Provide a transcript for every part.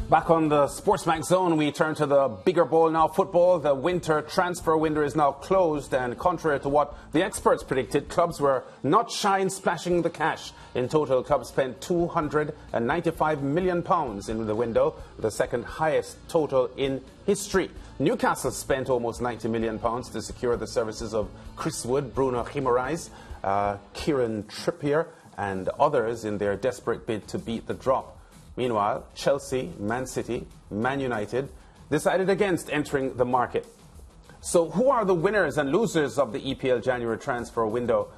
Back on the Sportsmax Zone, we turn to the bigger ball now, football. The winter transfer window is now closed, and contrary to what the experts predicted, clubs were not shy in splashing the cash. In total, clubs spent £295 million in the window, the second highest total in history. Newcastle spent almost £90 million to secure the services of Chris Wood, Bruno Guimaraes, Kieran Trippier and others in their desperate bid to beat the drop. Meanwhile, Chelsea, Man City, Man United decided against entering the market. So who are the winners and losers of the EPL January Transfer Window?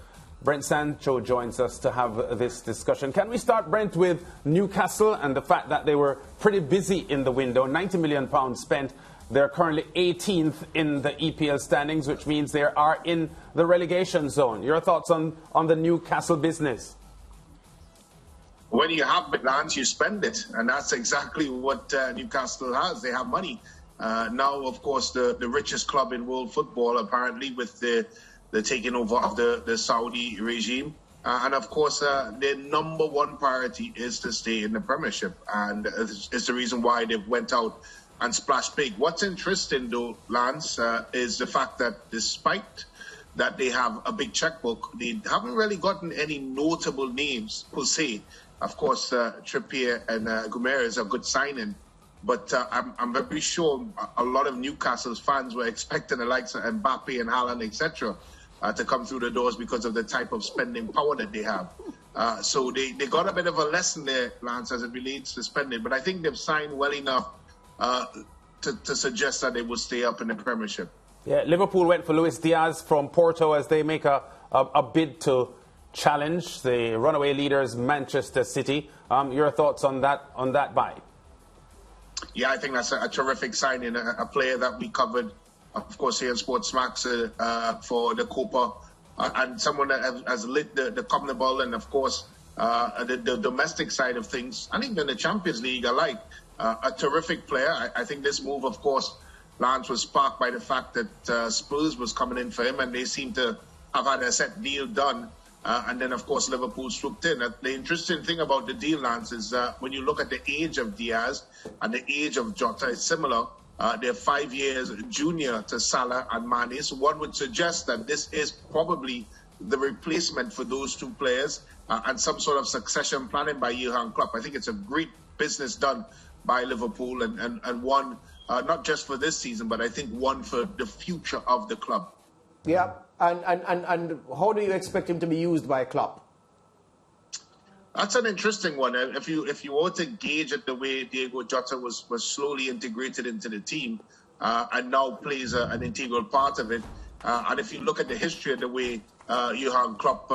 Brent Sancho joins us to have this discussion. Can we start, Brent, with Newcastle and the fact that they were pretty busy in the window? £90 million spent. They're currently 18th in the EPL standings, which means they are in the relegation zone. Your thoughts on the Newcastle business? When you have balance, you spend it, and that's exactly what Newcastle has. They have money. Now, of course, the richest club in world football, apparently, with the taking over of the Saudi regime. And, of course, their number one priority is to stay in the Premiership, and it's the reason why they went out and splashed big. What's interesting, though, Lance, is the fact that despite that they have a big checkbook, they haven't really gotten any notable names, per se. Of course, Trippier and Guimaraes are good signing, but I'm very sure a lot of Newcastle's fans were expecting the likes of Mbappe and Haaland, etc., to come through the doors because of the type of spending power that they have. So they got a bit of a lesson there, Lance, as it relates to spending. But I think they've signed well enough to suggest that they will stay up in the Premiership. Yeah, Liverpool went for Luis Diaz from Porto as they make a bid to challenge the runaway leaders Manchester City. Your thoughts on that buy? Yeah, I think that's a terrific signing. A player that we covered, of course, here in Sportsmax for the Copa, and someone that has lit the Commonwealth and, of course, the domestic side of things, and even the Champions League alike. A terrific player. I think this move, of course, Lance, was sparked by the fact that Spurs was coming in for him, and they seem to have had a set deal done. And then, of course, Liverpool swooped in. The interesting thing about the deal, Lance, is when you look at the age of Diaz and the age of Jota, it's similar. They're 5 years junior to Salah and Mane. So one would suggest that this is probably the replacement for those two players and some sort of succession planning by Johan Klopp. I think it's a great business done by Liverpool and one, not just for this season, but I think one for the future of the club. Yeah. And how do you expect him to be used by Klopp? That's an interesting one. If you were to gauge it the way Diego Jota was slowly integrated into the team and now plays an integral part of it, and if you look at the history of the way Johan Klopp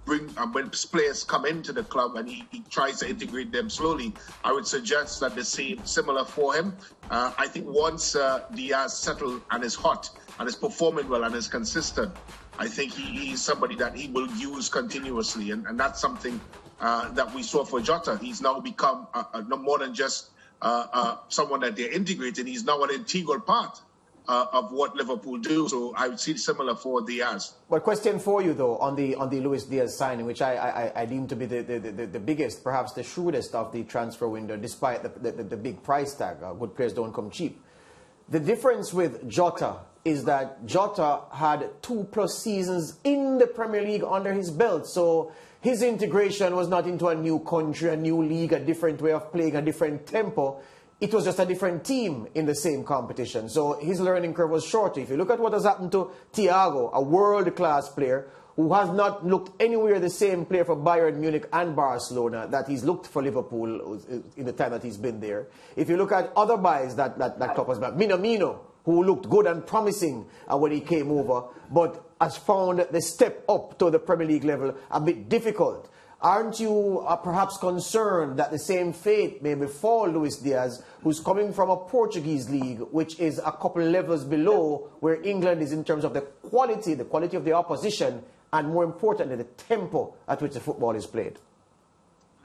when players come into the club and he tries to integrate them slowly, I would suggest that the same similar for him. I think once Diaz settled and is hot and is performing well and is consistent, I think he's somebody that he will use continuously, and that's something that we saw for Jota. He's now become no more than just someone that they're integrating. He's now an integral part of what Liverpool do. So I would see similar for Diaz. But question for you though on the Luis Diaz signing, which I deem to be the biggest, perhaps the shrewdest of the transfer window, despite the big price tag. Good players don't come cheap. The difference with Jota is that Jota had 2+ seasons in the Premier League under his belt. So his integration was not into a new country, a new league, a different way of playing, a different tempo. It was just a different team in the same competition. So his learning curve was shorter. If you look at what has happened to Thiago, a world-class player who has not looked anywhere the same player for Bayern Munich and Barcelona that he's looked for Liverpool in the time that he's been there. If you look at other buys that Klopp has back, Minamino, who looked good and promising when he came over, but has found the step up to the Premier League level a bit difficult. Aren't you perhaps concerned that the same fate may befall Luis Diaz, who's coming from a Portuguese league, which is a couple levels below where England is in terms of the quality of the opposition, and more importantly, the tempo at which the football is played?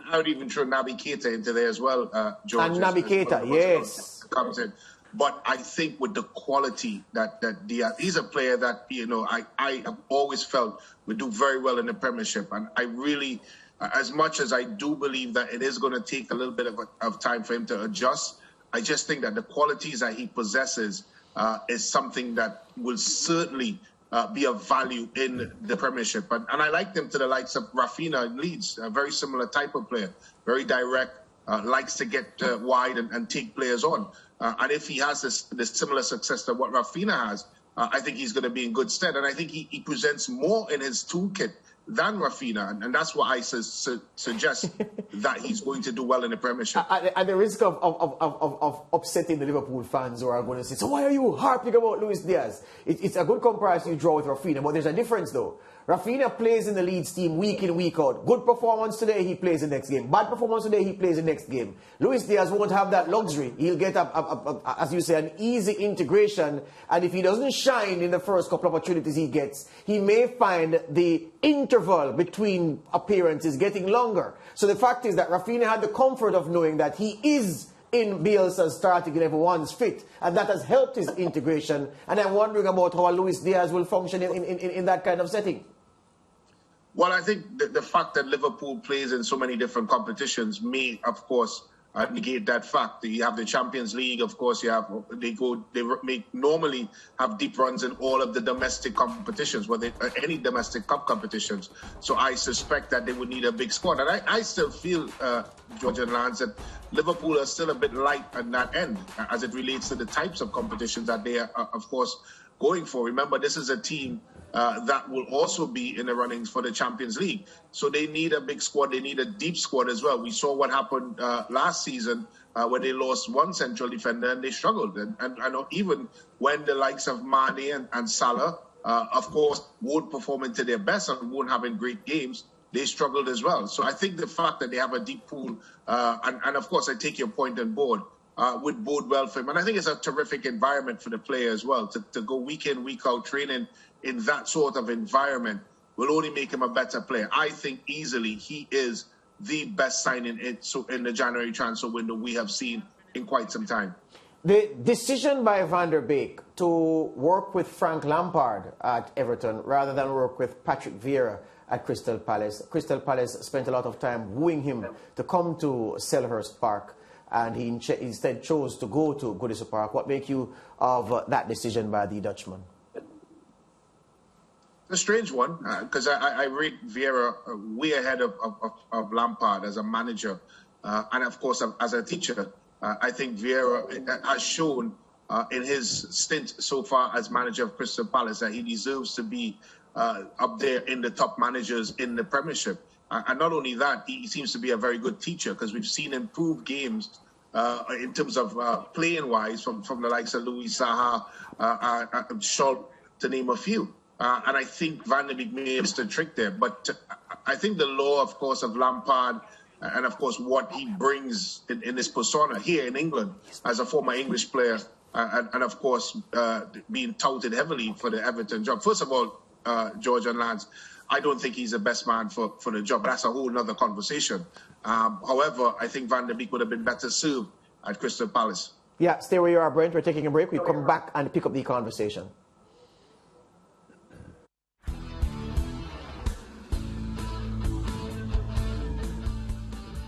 I would even throw Naby Keita into there as well, George. And Naby Keita, yes. Comes in. But I think with the quality that Diaz, he's a player that, I have always felt would do very well in the Premiership. And I really as much as I do believe that it is going to take a little bit of time for him to adjust, I just think that the qualities that he possesses is something that will certainly be of value in the Premiership. And I like them to the likes of Rafinha in Leeds, a very similar type of player, very direct, likes to get wide and take players on. And if he has this similar success to what Rafinha has, I think he's going to be in good stead. And I think he presents more in his toolkit than Rafinha, and that's why I suggest that he's going to do well in the Premiership. At the risk of upsetting the Liverpool fans who are going to say, so why are you harping about Luis Diaz? It's a good comparison you draw with Rafinha, but there's a difference though. Rafinha plays in the Leeds team week in, week out. Good performance today, he plays the next game. Bad performance today, he plays the next game. Luis Diaz won't have that luxury. He'll get, as you say, an easy integration. And if he doesn't shine in the first couple of opportunities he gets, he may find the interval between appearances getting longer. So the fact is that Rafinha had the comfort of knowing that he is in Bielsa's starting 11 once fit, and that has helped his integration. And I'm wondering about how Luis Diaz will function in that kind of setting. Well, I think the fact that Liverpool plays in so many different competitions may, of course, negate that fact. You have the Champions League, of course. They normally have deep runs in all of the domestic competitions, any domestic cup competitions. So I suspect that they would need a big squad. And I still feel, George and Lance, that Liverpool are still a bit light on that end as it relates to the types of competitions that they are, of course, going for. Remember, this is a team that will also be in the runnings for the Champions League. So they need a big squad. They need a deep squad as well. We saw what happened last season when they lost one central defender and they struggled. And I know even when the likes of Mane and Salah, of course, won't perform into their best and won't have in great games, they struggled as well. So I think the fact that they have a deep pool, and of course, I take your point on board, would bode well for him. And I think it's a terrific environment for the player as well. To go week in, week out training in that sort of environment will only make him a better player. I think easily he is the best signing in the January transfer window we have seen in quite some time. The decision by Van der Beek to work with Frank Lampard at Everton rather than work with Patrick Vieira at Crystal Palace. Crystal Palace spent a lot of time wooing him to come to Selhurst Park, and he instead chose to go to Goodison Park. What make you of that decision by the Dutchman? A strange one, because I rate Vieira way ahead of Lampard as a manager, and of course as a teacher. I think Vieira has shown in his stint so far as manager of Crystal Palace that he deserves to be up there in the top managers in the Premiership. And not only that, he seems to be a very good teacher, because we've seen improved games in terms of playing-wise from the likes of Louis Saha, Schultz, to name a few. And I think Van der Beek may have missed a trick there. But I think the law, of course, of Lampard and, of course, what he brings in this persona here in England as a former English player and of course, being touted heavily for the Everton job. First of all, George and Lance, I don't think he's the best man for the job. That's a whole other conversation. However, I think Van der Beek would have been better served at Crystal Palace. Yeah, stay where you are, Brent. We're taking a break. We'll come back and pick up the conversation.